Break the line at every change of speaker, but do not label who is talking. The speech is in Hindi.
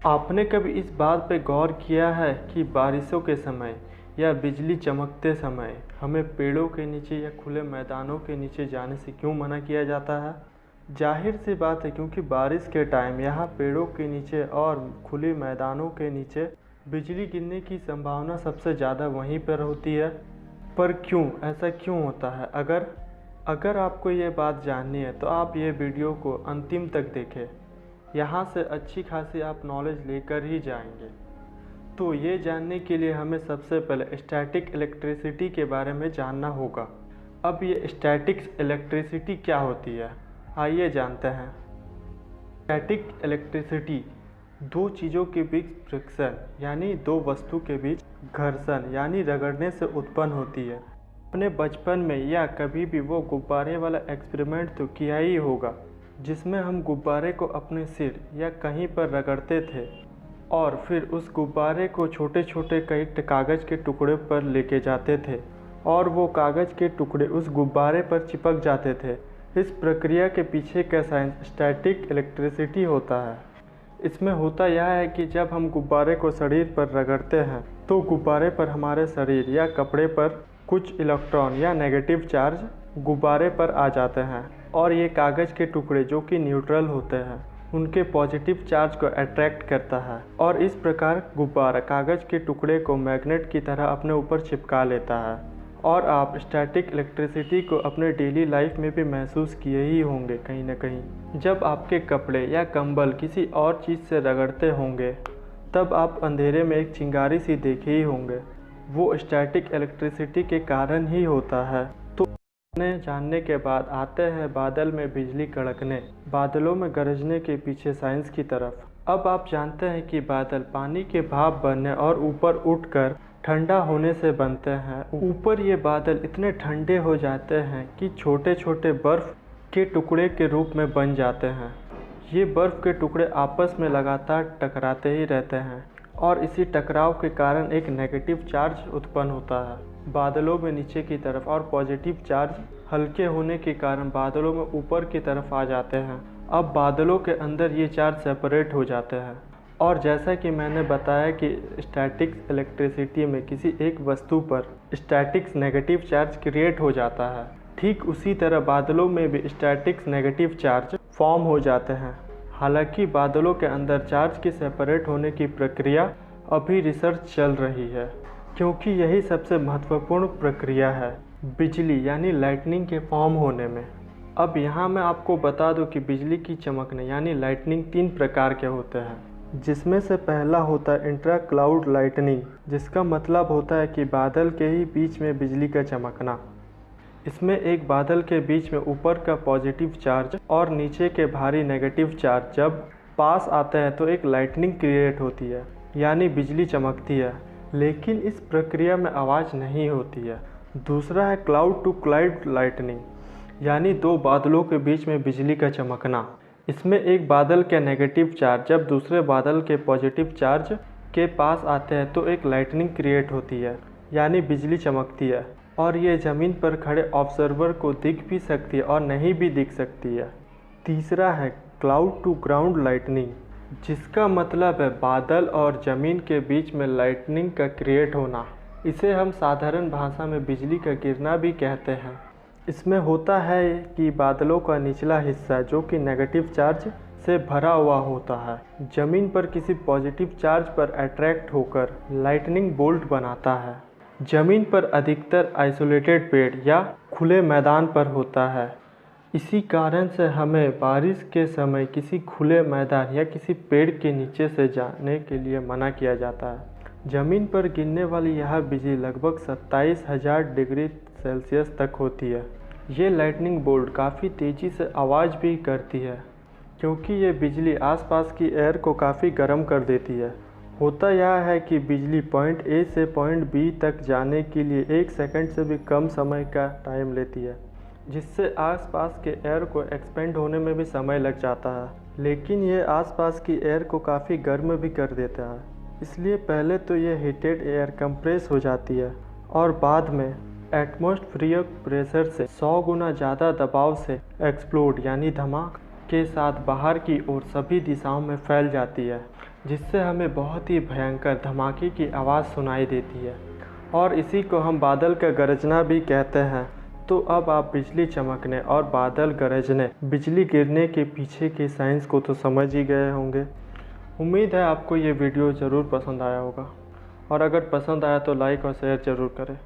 आपने कभी इस बात पे गौर किया है कि बारिशों के समय या बिजली चमकते समय हमें पेड़ों के नीचे या खुले मैदानों के नीचे जाने से क्यों मना किया जाता है? जाहिर सी बात है, क्योंकि बारिश के टाइम यहाँ पेड़ों के नीचे और खुले मैदानों के नीचे बिजली गिरने की संभावना सबसे ज़्यादा वहीं पर होती है। पर क्यों ऐसा क्यों होता है? अगर आपको ये बात जाननी है तो आप ये वीडियो को अंतिम तक देखें। यहाँ से अच्छी खासी आप नॉलेज लेकर ही जाएंगे। तो ये जानने के लिए हमें सबसे पहले स्टैटिक इलेक्ट्रिसिटी के बारे में जानना होगा। अब ये स्टैटिक इलेक्ट्रिसिटी क्या होती है, आइए जानते हैं। स्टैटिक इलेक्ट्रिसिटी दो चीज़ों के बीच फ्रिक्शन यानी दो वस्तु के बीच घर्षण यानी रगड़ने से उत्पन्न होती है। अपने बचपन में या कभी भी वो गुब्बारे वाला एक्सपेरिमेंट तो किया ही होगा, जिसमें हम गुब्बारे को अपने सिर या कहीं पर रगड़ते थे और फिर उस गुब्बारे को छोटे छोटे कई कागज़ के टुकड़े पर लेके जाते थे और वो कागज़ के टुकड़े उस गुब्बारे पर चिपक जाते थे। इस प्रक्रिया के पीछे का साइंस स्टैटिक इलेक्ट्रिसिटी होता है। इसमें होता यह है कि जब हम गुब्बारे को शरीर पर रगड़ते हैं तो गुब्बारे पर हमारे शरीर या कपड़े पर कुछ इलेक्ट्रॉन या नेगेटिव चार्ज गुब्बारे पर आ जाते हैं और ये कागज़ के टुकड़े जो कि न्यूट्रल होते हैं उनके पॉजिटिव चार्ज को अट्रैक्ट करता है और इस प्रकार गुब्बारा कागज़ के टुकड़े को मैग्नेट की तरह अपने ऊपर चिपका लेता है। और आप स्टैटिक इलेक्ट्रिसिटी को अपने डेली लाइफ में भी महसूस किए ही होंगे कहीं ना कहीं। जब आपके कपड़े या कंबल किसी और चीज़ से रगड़ते होंगे तब आप अंधेरे में एक चिंगारी सी देखे ही होंगे। वो स्टैटिक इलेक्ट्रिसिटी के कारण ही होता है। तो जानने के बाद आते हैं बादल में बिजली कड़कने, बादलों में गरजने के पीछे साइंस की तरफ। अब आप जानते हैं कि बादल पानी के भाप बनने और ऊपर उठकर ठंडा होने से बनते हैं। ऊपर ये बादल इतने ठंडे हो जाते हैं कि छोटे छोटे बर्फ़ के टुकड़े के रूप में बन जाते हैं। ये बर्फ़ के टुकड़े आपस में लगातार टकराते ही रहते हैं और इसी टकराव के कारण एक नेगेटिव चार्ज उत्पन्न होता है बादलों में नीचे की तरफ और पॉजिटिव चार्ज हल्के होने के कारण बादलों में ऊपर की तरफ आ जाते हैं। अब बादलों के अंदर ये चार्ज सेपरेट हो जाते हैं और जैसा कि मैंने बताया कि स्टैटिक इलेक्ट्रिसिटी में किसी एक वस्तु पर स्टैटिक नेगेटिव चार्ज क्रिएट हो जाता है, ठीक उसी तरह बादलों में भी स्टैटिक नेगेटिव चार्ज फॉर्म हो जाते हैं। हालांकि बादलों के अंदर चार्ज के सेपरेट होने की प्रक्रिया अभी रिसर्च चल रही है, क्योंकि यही सबसे महत्वपूर्ण प्रक्रिया है बिजली यानी लाइटनिंग के फॉर्म होने में। अब यहाँ मैं आपको बता दूं कि बिजली की चमकने यानी लाइटनिंग 3 प्रकार के होते हैं, जिसमें से पहला होता है इंट्रा क्लाउड लाइटनिंग, जिसका मतलब होता है कि बादल के ही बीच में बिजली का चमकना। इसमें एक बादल के बीच में ऊपर का पॉजिटिव चार्ज और नीचे के भारी नेगेटिव चार्ज जब पास आते हैं तो एक लाइटनिंग क्रिएट होती है यानी बिजली चमकती है, लेकिन इस प्रक्रिया में आवाज़ नहीं होती है। दूसरा है क्लाउड टू क्लाउड लाइटनिंग यानी दो बादलों के बीच में बिजली का चमकना। इसमें एक बादल के नेगेटिव चार्ज जब दूसरे बादल के पॉजिटिव चार्ज के पास आते हैं तो एक लाइटनिंग क्रिएट होती है यानी बिजली चमकती है और ये ज़मीन पर खड़े ऑब्जर्वर को दिख भी सकती है और नहीं भी दिख सकती है। तीसरा है क्लाउड टू ग्राउंड लाइटनिंग, जिसका मतलब है बादल और ज़मीन के बीच में लाइटनिंग का क्रिएट होना। इसे हम साधारण भाषा में बिजली का गिरना भी कहते हैं। इसमें होता है कि बादलों का निचला हिस्सा जो कि नेगेटिव चार्ज से भरा हुआ होता है ज़मीन पर किसी पॉजिटिव चार्ज पर अट्रैक्ट होकर लाइटनिंग बोल्ट बनाता है। ज़मीन पर अधिकतर आइसोलेटेड पेड़ या खुले मैदान पर होता है। इसी कारण से हमें बारिश के समय किसी खुले मैदान या किसी पेड़ के नीचे से जाने के लिए मना किया जाता है। ज़मीन पर गिरने वाली यह बिजली लगभग 27,000 डिग्री सेल्सियस तक होती है। ये लाइटनिंग बोल्ट काफ़ी तेज़ी से आवाज़ भी करती है, क्योंकि ये बिजली आसपास की एयर को काफ़ी गर्म कर देती है। होता यह है कि बिजली पॉइंट ए से पॉइंट बी तक जाने के लिए 1 सेकंड से भी कम समय का टाइम लेती है, जिससे आसपास के एयर को एक्सपेंड होने में भी समय लग जाता है। लेकिन ये आसपास की एयर को काफ़ी गर्म भी कर देता है, इसलिए पहले तो ये हीटेड एयर कंप्रेस हो जाती है और बाद में एटमॉस्फेरिक प्रेशर से 100 गुना ज़्यादा दबाव से एक्सप्लोड यानी धमाके के साथ बाहर की ओर सभी दिशाओं में फैल जाती है। जिससे हमें बहुत ही भयंकर धमाके की आवाज़ सुनाई देती है और इसी को हम बादल का गरजना भी कहते हैं। तो अब आप बिजली चमकने और बादल गरजने, बिजली गिरने के पीछे के साइंस को तो समझ ही गए होंगे। उम्मीद है आपको ये वीडियो ज़रूर पसंद आया होगा और अगर पसंद आया तो लाइक और शेयर ज़रूर करें।